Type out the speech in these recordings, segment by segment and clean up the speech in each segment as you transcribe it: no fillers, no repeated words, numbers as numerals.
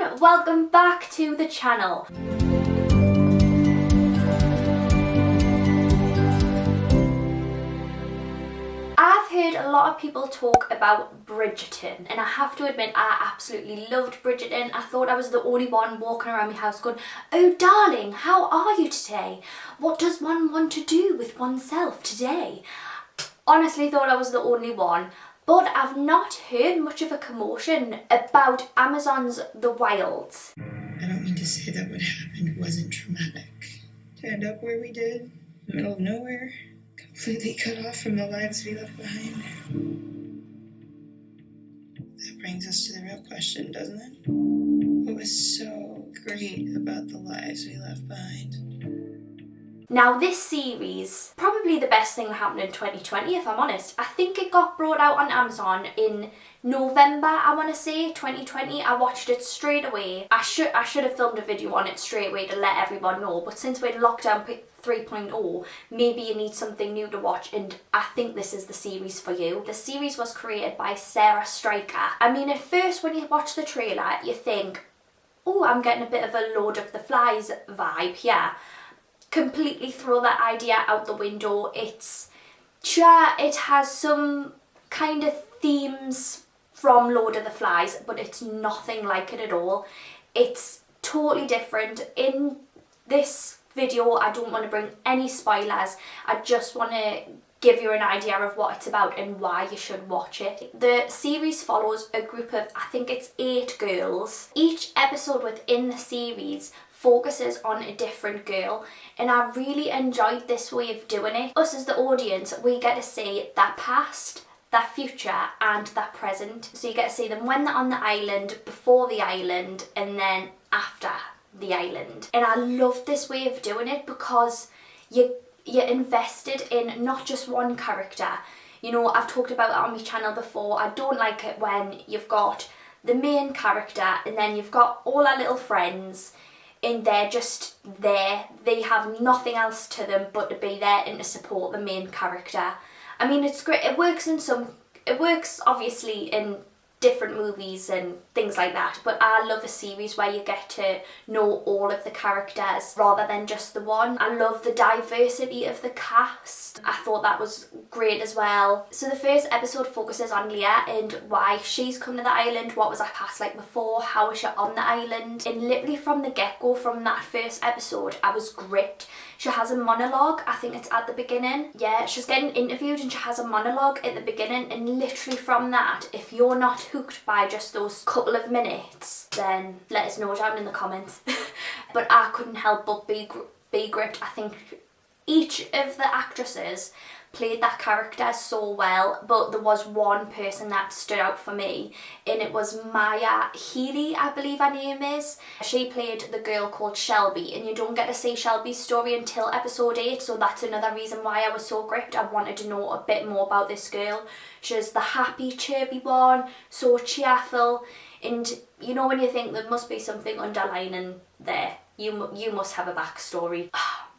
everyone, welcome back to the channel. I've heard a lot of people talk about Bridgerton, and I have to admit I absolutely loved Bridgerton. I thought I was the only one walking around my house going, "Oh darling, how are you today? What does one want to do with oneself today?" Honestly thought I was the only one. But I've not heard much of a commotion about Amazon's The Wilds. I don't mean to say that what happened wasn't traumatic. To end up where we did, in the middle of nowhere, completely cut off from the lives we left behind. That brings us to the real question, doesn't it? What was so great about the lives we left behind? Now this series, probably the best thing that happened in 2020 if I'm honest. I think it got brought out on Amazon in November, I want to say, 2020. I watched it straight away. I should have filmed a video on it straight away to let everyone know, but since we're in lockdown 3.0, maybe you need something new to watch, and I think this is the series for you. The series was created by Sarah Striker. I mean, at first when you watch the trailer you think, oh, I'm getting a bit of a Lord of the Flies vibe here. Completely throw that idea out the window. It has some kind of themes from Lord of the Flies, but it's nothing like it at all. It's totally different. In this video I don't want to bring any spoilers. I just want to give you an idea of what it's about and why you should watch it. The series follows a group of, I think it's 8 girls. Each episode within the series focuses on a different girl, and I really enjoyed this way of doing it. Us as the audience, we get to see their past, their future and their present. So you get to see them when they're on the island, before the island, and then after the island. And I love this way of doing it because you're invested in not just one character. You know, I've talked about that on my channel before. I don't like it when you've got the main character and then you've got all our little friends and they're just there. They have nothing else to them but to be there and to support the main character. I mean, it's great. It works obviously in different movies and things like that, but I love a series where you get to know all of the characters rather than just the one. I love the diversity of the cast. I thought that was great as well. So the first episode focuses on Leah and why she's come to the island, what was her past like before, how was she on the island, and literally from the get-go, from that first episode, I was gripped. She has a monologue, I think it's at the beginning. Yeah, she's getting interviewed and she has a monologue at the beginning, and literally from that, if you're not hooked by just those couple of minutes, then let us know down in the comments. But I couldn't help but be gripped. I think each of the actresses played that character so well, but there was one person that stood out for me, and it was Maya Healy, I believe her name is. She played the girl called Shelby, and you don't get to see Shelby's story until episode 8, so that's another reason why I was so gripped. I wanted to know a bit more about this girl. She's the happy, chirpy one, so cheerful, and you know when you think there must be something underlining there, you must have a backstory.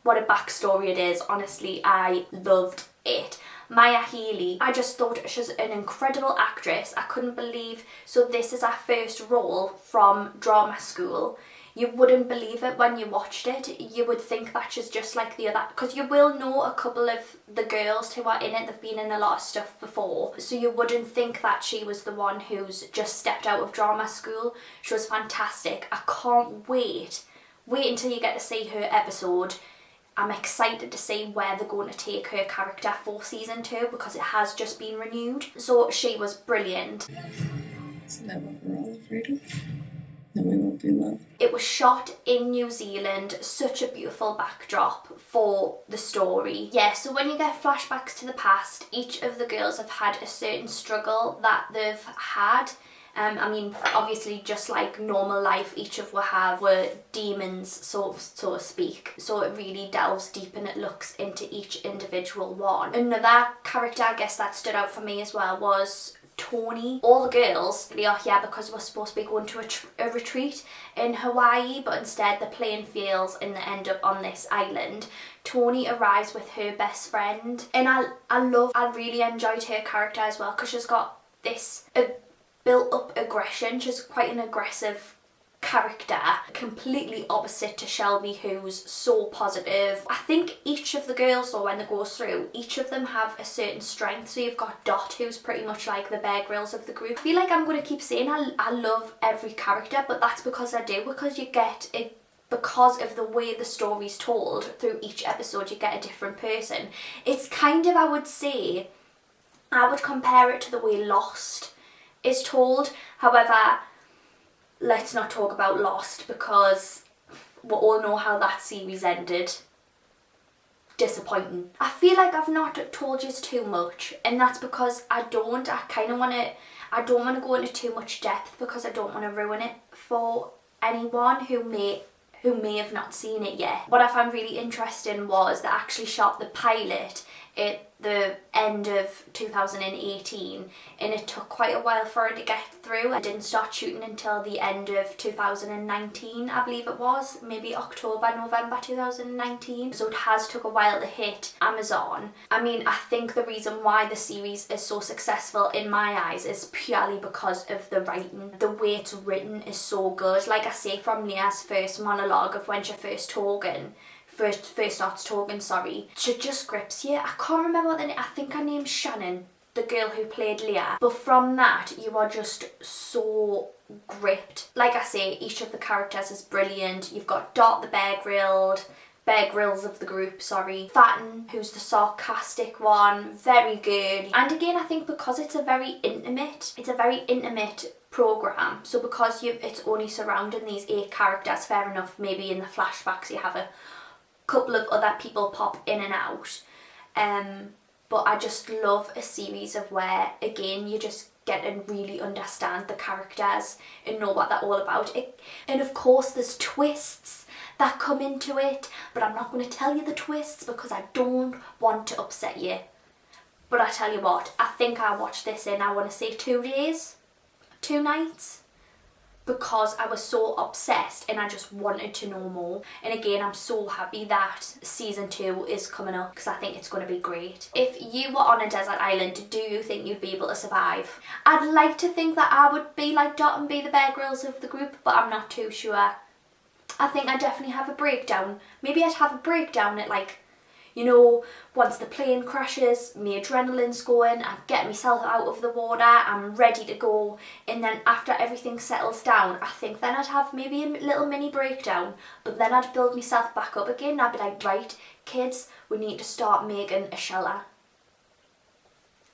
What a backstory it is, honestly, I loved it. Maya Healy, I just thought she's an incredible actress. I couldn't believe, so this is her first role from drama school. You wouldn't believe it when you watched it. You would think that she's just like the other, because you will know a couple of the girls who are in it, they've been in a lot of stuff before, so you wouldn't think that she was the one who's just stepped out of drama school. She was fantastic. I can't wait until you get to see her episode. I'm excited to see where they're going to take her character for season 2 because it has just been renewed. So she was brilliant. Isn't that what we're all afraid of? That we won't be loved? It was shot in New Zealand, such a beautiful backdrop for the story. Yeah, so when you get flashbacks to the past, each of the girls have had a certain struggle that they've had. I mean, obviously, just like normal life, each of were demons, so to speak. So it really delves deep and it looks into each individual one. Another character, I guess, that stood out for me as well was Tony. All the girls, they are here because we're supposed to be going to a retreat in Hawaii, but instead the plane fails and they end up on this island. Tony arrives with her best friend, and I really enjoyed her character as well because she's got this built up aggression. She's quite an aggressive character, completely opposite to Shelby, who's so positive. I think each of the girls, though, when they go through, each of them have a certain strength. So you've got Dot, who's pretty much like the Bear Grylls of the group. I feel like I'm going to keep saying I love every character, but that's because I do, because you get it, because of the way the story's told through each episode, you get a different person. It's kind of, I would say, I would compare it to the way Lost is told. However, let's not talk about Lost, because we all know how that series ended. Disappointing. I feel like I've not told you too much, and that's because I don't want to go into too much depth, because I don't want to ruin it for anyone who may have not seen it yet. What I found really interesting was they actually shot the pilot at the end of 2018, and it took quite a while for it to get through. I didn't start shooting until the end of 2019, I believe it was, maybe October, November 2019. So it has took a while to hit Amazon. I mean, I think the reason why the series is so successful in my eyes is purely because of the writing. The way it's written is so good. Like I say, from Leah's first monologue of when she first starts talking, she just grips you. I can't remember what the name, I think her name's Shannon, the girl who played Leah. But from that, you are just so gripped. Like I say, each of the characters is brilliant. You've got Dot, the Bear Grylls of the group, Fatten, who's the sarcastic one, very good. And again, I think because it's a very intimate program, so because it's only surrounding these 8 characters, fair enough, maybe in the flashbacks you have a couple of other people pop in and out, but I just love a series of where, again, you just get to really understand the characters and know what they're all about. And of course there's twists that come into it, but I'm not going to tell you the twists because I don't want to upset you. But I tell you what, I think I watched this in, I want to say 2 days, 2 nights, because I was so obsessed and I just wanted to know more. And again, I'm so happy that season 2 is coming up, because I think it's going to be great. If you were on a desert island, do you think you'd be able to survive? I'd like to think that I would be like Dot and be the Bear Grylls of the group, but I'm not too sure. I think I'd definitely have a breakdown. Maybe I'd have a breakdown at, like, you know, once the plane crashes, my adrenaline's going, I get myself out of the water, I'm ready to go, and then after everything settles down, I think then I'd have maybe a little mini breakdown, but then I'd build myself back up again. I'd be like, right, kids, we need to start making a shelter.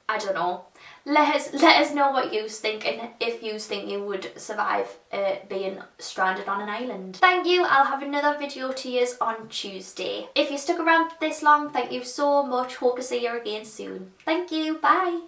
I don't know. Let us know what you think, and if you think you would survive being stranded on an island. Thank you. I'll have another video to you on Tuesday. If you stuck around this long, thank you so much. Hope to see you again soon. Thank you. Bye.